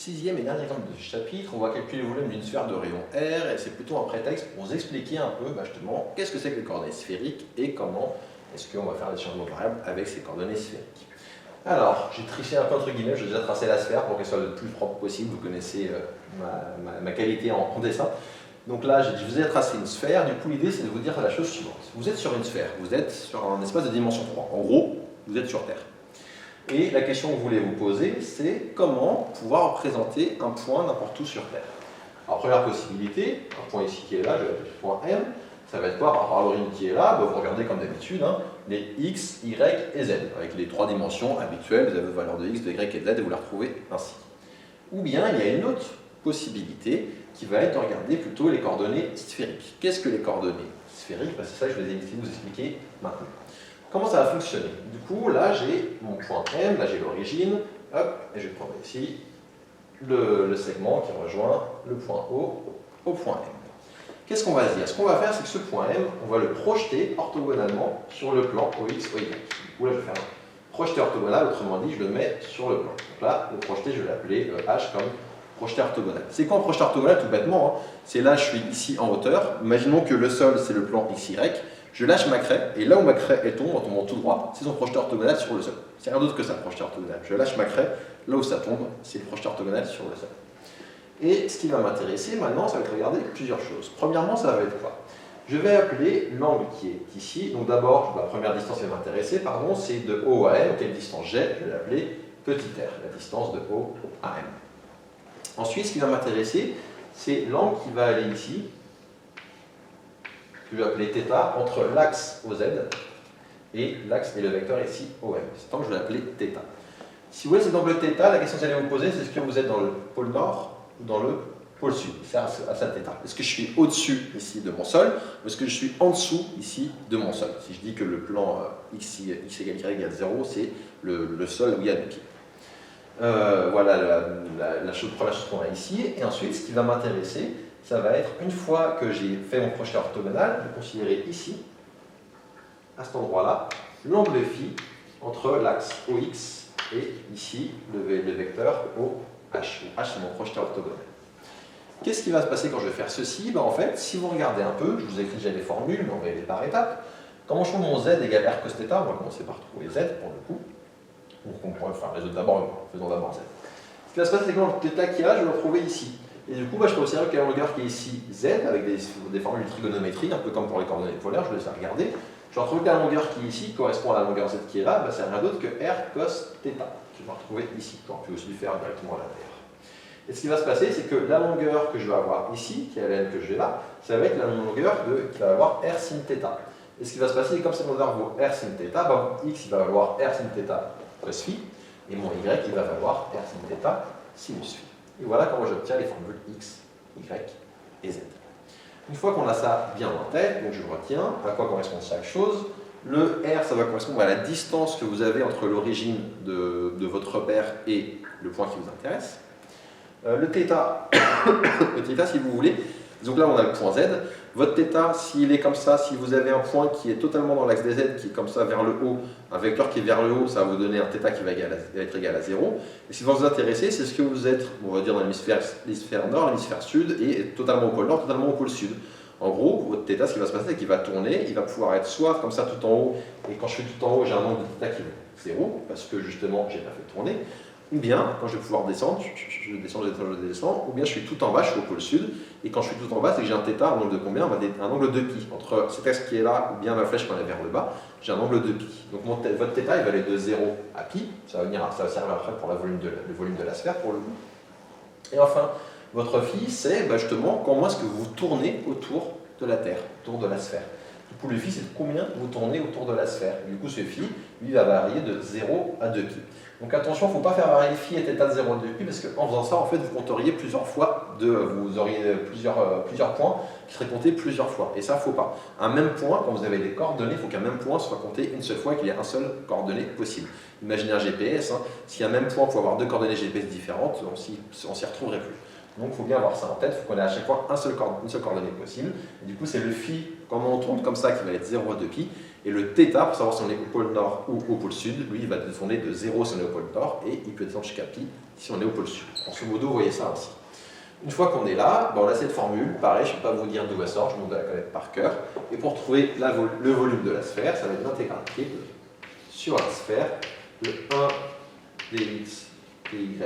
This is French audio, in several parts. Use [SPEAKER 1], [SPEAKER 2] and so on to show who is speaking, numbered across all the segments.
[SPEAKER 1] Sixième et dernier exemple de ce chapitre, on va calculer le volume d'une sphère de rayon R et c'est plutôt un prétexte pour vous expliquer un peu justement qu'est-ce que c'est que les coordonnées sphériques et comment est-ce qu'on va faire des changements de variables avec ces coordonnées sphériques. Alors, j'ai triché un peu entre guillemets, j'ai déjà tracé la sphère pour qu'elle soit le plus propre possible, vous connaissez ma qualité en dessin. Donc là, je vous ai tracé une sphère, du coup l'idée c'est de vous dire la chose suivante. Vous êtes sur une sphère, vous êtes sur un espace de dimension 3, en gros, vous êtes sur Terre. Et la question que vous voulez vous poser, c'est comment pouvoir représenter un point n'importe où sur Terre. Alors, première possibilité, un point ici qui est là, je vais l'appeler point M, ça va être quoi par rapport à l'origine qui est là, vous regardez comme d'habitude, les X, Y et Z, avec les trois dimensions habituelles, vous avez vos valeurs de X, de Y et de Z, et vous les retrouvez ainsi. Ou bien, il y a une autre possibilité qui va être de regarder plutôt les coordonnées sphériques. Qu'est-ce que les coordonnées sphériques? C'est ça que je vais essayer de vous expliquer maintenant. Comment ça va fonctionner? Du coup, là, j'ai mon point M, là, j'ai l'origine, hop, et je vais prendre ici le segment qui rejoint le point O au point M. Qu'est-ce qu'on va se dire? Ce qu'on va faire, c'est que ce point M, on va le projeter orthogonalement sur le plan OX, OY. Du coup, là, je vais faire un projeté orthogonal, autrement dit, je le mets sur le plan. Donc là, le projeté, je vais l'appeler H comme projeté orthogonal. C'est quoi un projeté orthogonal? Tout bêtement, c'est là, je suis ici en hauteur. Imaginons que le sol, c'est le plan XY. Je lâche ma craie, et là où ma craie est tombe, en tombant tout droit, c'est son projeté orthogonal sur le sol. C'est rien d'autre que ça, le projeté orthogonal. Je lâche ma craie, là où ça tombe, c'est le projeté orthogonal sur le sol. Et ce qui va m'intéresser maintenant, ça va être regarder plusieurs choses. Premièrement, ça va être quoi? Je vais appeler l'angle qui est ici. Donc d'abord, la première distance qui va m'intéresser, c'est de O à M. Quelle distance j'ai? Je vais l'appeler petit r, la distance de O à M. Ensuite, ce qui va m'intéresser, c'est l'angle qui va aller ici, que je vais appeler θ, entre l'axe OZ et l'axe et le vecteur ici OM. Cet angle, je vais l'appeler θ. Si vous voulez cet angle θ, la question que vous allez vous poser, c'est est-ce que vous êtes dans le pôle nord ou dans le pôle sud? C'est à ça θ. Est-ce que je suis au-dessus ici de mon sol ou est-ce que je suis en dessous ici de mon sol? Si je dis que le plan x égale y égale 0, c'est le sol où il y a des pieds. Voilà première chose qu'on a ici. Et ensuite, ce qui va m'intéresser, ça va être, une fois que j'ai fait mon projeté orthogonal, de considérer ici, à cet endroit-là, l'angle phi entre l'axe OX et ici, le vecteur OH. H, c'est mon projeté orthogonal. Qu'est-ce qui va se passer quand je vais faire ceci? En fait, si vous regardez un peu, je vous ai écrit déjà les formules, mais on va y aller par étapes. Quand je trouve mon Z égale R cos θ, on va commencer par trouver Z pour le coup. Donc on pourrait faire résoudre d'abord, faisons d'abord Z. Ce qui va se passer, c'est que l'angle θ qui est là, je vais le retrouver ici. Et du coup, je peux observer qu'il y a une longueur qui est ici Z, avec des formules de trigonométrie, un peu comme pour les coordonnées polaires, je vais laisser regarder. Je retrouve que la longueur qui est ici correspond à la longueur Z qui est là, c'est rien d'autre que R cos θ, que je vais retrouver ici. On peut aussi le faire directement à l'intérieur. Et ce qui va se passer, c'est que la longueur que je vais avoir ici, qui est la même que j'ai là, ça va être la longueur qui va avoir R sin θ. Et ce qui va se passer, comme cette longueur vaut R sin θ, X il va valoir R sin θ cos phi, et mon Y il va valoir R sin θ sinus phi. Et voilà comment j'obtiens les formules X, Y et Z. Une fois qu'on a ça bien en tête, donc je retiens à quoi correspond chaque chose. Le R, ça va correspondre à la distance que vous avez entre l'origine de votre repère et le point qui vous intéresse. Le θ, si vous voulez, donc là on a le point Z. Votre θ, s'il est comme ça, si vous avez un point qui est totalement dans l'axe des Z, qui est comme ça vers le haut, un vecteur qui est vers le haut, ça va vous donner un θ qui va être égal à 0. Et ce qui va vous intéresser, c'est ce que vous êtes, on va dire dans l'hémisphère nord, l'hémisphère sud, et totalement au pôle nord, totalement au pôle sud. En gros, votre θ, ce qui va se passer, c'est qu'il va tourner, il va pouvoir être soit comme ça tout en haut, et quand je fais tout en haut, j'ai un angle de θ qui est 0, parce que justement, j'ai pas fait tourner. Ou bien, quand je vais pouvoir descendre, je descends, ou bien je suis tout en bas, je suis au pôle sud, et quand je suis tout en bas, c'est que j'ai un θ, un angle de combien? Un angle de pi. Entre cet axe qui est là, ou bien ma flèche quand elle est vers le bas, j'ai un angle de pi. Donc votre θ, il va aller de 0 à pi, ça va servir après pour le volume de la sphère, pour le coup. Et enfin, votre phi, c'est justement comment est-ce que vous tournez autour de la Terre, autour de la sphère. Du coup, le phi, c'est combien vous tournez autour de la sphère. Du coup, ce phi, lui, va varier de 0 à 2pi. Donc attention, il ne faut pas faire varier phi et θ de 0 à 2pi, parce qu'en faisant ça, en fait, vous compteriez plusieurs fois, vous auriez plusieurs points qui seraient comptés plusieurs fois. Et ça, il ne faut pas. Un même point, quand vous avez des coordonnées, il faut qu'un même point soit compté une seule fois et qu'il y ait un seul coordonnée possible. Imaginez un GPS, si un même point peut avoir deux coordonnées GPS différentes, on s'y retrouverait plus. Donc il faut bien avoir ça en tête, il faut qu'on ait à chaque fois une seule coordonnée possible. Et du coup, c'est le phi, comment on tourne comme ça, qui va être 0 à 2pi. Et le θ, pour savoir si on est au pôle nord ou au pôle sud, lui, il va descendre de 0 si on est au pôle nord, et il peut descendre jusqu'à pi Ici, on est au pôle sud. Grosso modo, vous voyez ça aussi. Une fois qu'on est là, on a cette formule. Pareil, je ne vais pas vous dire d'où elle sort, je vous demande de la connaître par cœur. Et pour trouver le volume de la sphère, ça va être l'intégrale triple sur la sphère de 1 dx dy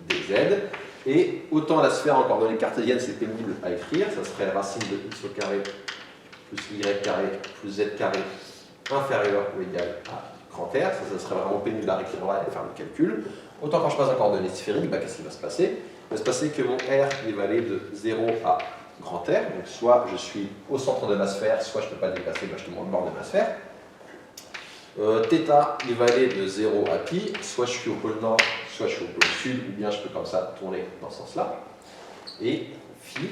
[SPEAKER 1] dz. Et autant la sphère en coordonnées cartésiennes, c'est pénible à écrire, ça serait racine de x au carré plus y carré plus z carré inférieur ou égal à grand R. Ça serait vraiment pénible à écrire là et faire le calcul. Autant quand je passe en coordonnées sphériques, qu'est-ce qui va se passer? Il va se passer que mon R il va aller de 0 à grand R. Donc soit je suis au centre de ma sphère, soit je ne peux pas dépasser justement le bord de ma sphère. Θ, il va aller de 0 à pi, soit je suis au pôle nord, soit je suis au pôle sud, ou bien je peux comme ça tourner dans ce sens-là. Et phi,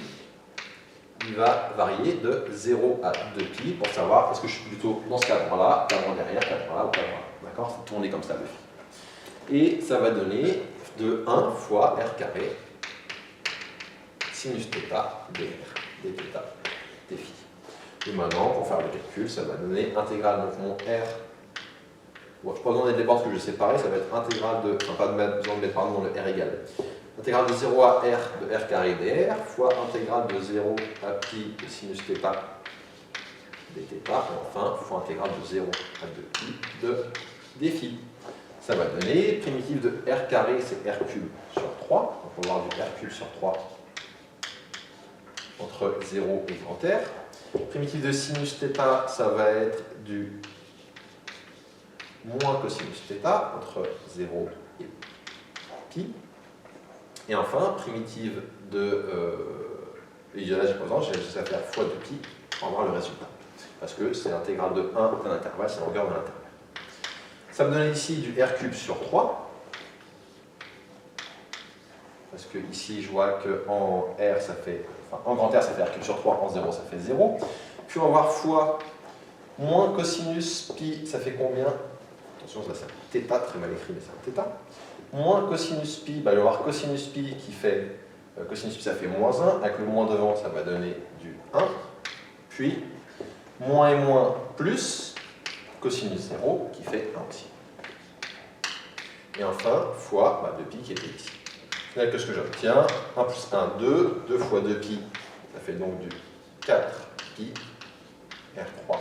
[SPEAKER 1] il va varier de 0 à 2pi pour savoir est-ce que je suis plutôt dans ce cadran-là, cadran derrière, cadran là ou cadran là. D'accord? C'est tourner comme ça le phi. Et ça va donner de 1 fois r carré sinus θ dr, dθ, dφ. Et maintenant, pour faire le calcul, ça va donner intégrale, donc mon r. Bon, je n'ai pas besoin des bords que je vais séparer, ça va être intégrale de, enfin pas besoin de mettre pardon, le r égal. Intégrale de 0 à r de r carré dr fois intégrale de 0 à pi de sinus θ dθ, et enfin fois intégrale de 0 à 2pi de dφ. Ça va donner primitive de r carré, c'est r cube sur 3, donc on va avoir du r cube sur 3 entre 0 et grand R. Primitive de sinus θ, ça va être du moins cosinus θ entre 0 et pi. Et enfin, primitive de... et là, j'ai pas besoin, j'ai juste à faire fois de pi pour avoir le résultat. Parce que c'est l'intégrale de 1 d'un intervalle, c'est la longueur de l'intervalle. Ça me donne ici du r cube sur 3. Parce que ici, je vois qu'en R, ça fait... Enfin, en grand R, ça fait r cube sur 3, en 0, ça fait 0. Puis on va voir fois moins cosinus pi, ça fait combien? Attention, ça c'est θ, très mal écrit, mais c'est un θ. Moins cosinus pi, je vais voir cosinus pi qui fait... cosinus pi, ça fait moins 1. Avec le moins devant, ça va donner du 1. Puis, moins et moins plus cosinus 0 qui fait 1 aussi. Et enfin, fois 2pi qui était ici. Qu'est-ce que j'obtiens? 1 plus 1, 2. 2 fois 2pi, ça fait donc du 4pi R3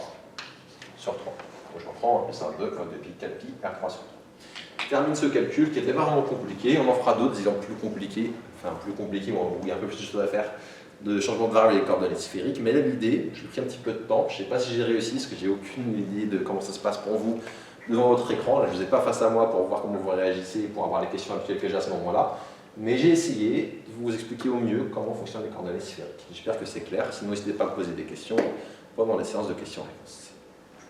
[SPEAKER 1] sur 3. Donc je reprends 1 plus 1, 2 fois 2pi, 4pi R3 sur 3. Je termine ce calcul qui était pas vraiment compliqué. On en fera d'autres, disons plus compliqués. Enfin, plus compliqués, où il y a un peu plus de choses à faire de changement de variable avec coordonnées sphériques. Mais là, l'idée, j'ai pris un petit peu de temps. Je ne sais pas si j'ai réussi, parce que j'ai aucune idée de comment ça se passe pour vous devant votre écran. Là, je ne vous ai pas face à moi pour voir comment vous réagissez, pour avoir les questions actuelles que j'ai à ce moment-là. Mais j'ai essayé de vous expliquer au mieux comment fonctionnent les coordonnées sphériques. J'espère que c'est clair. Sinon, n'hésitez pas à me poser des questions pendant les séances de questions-réponses.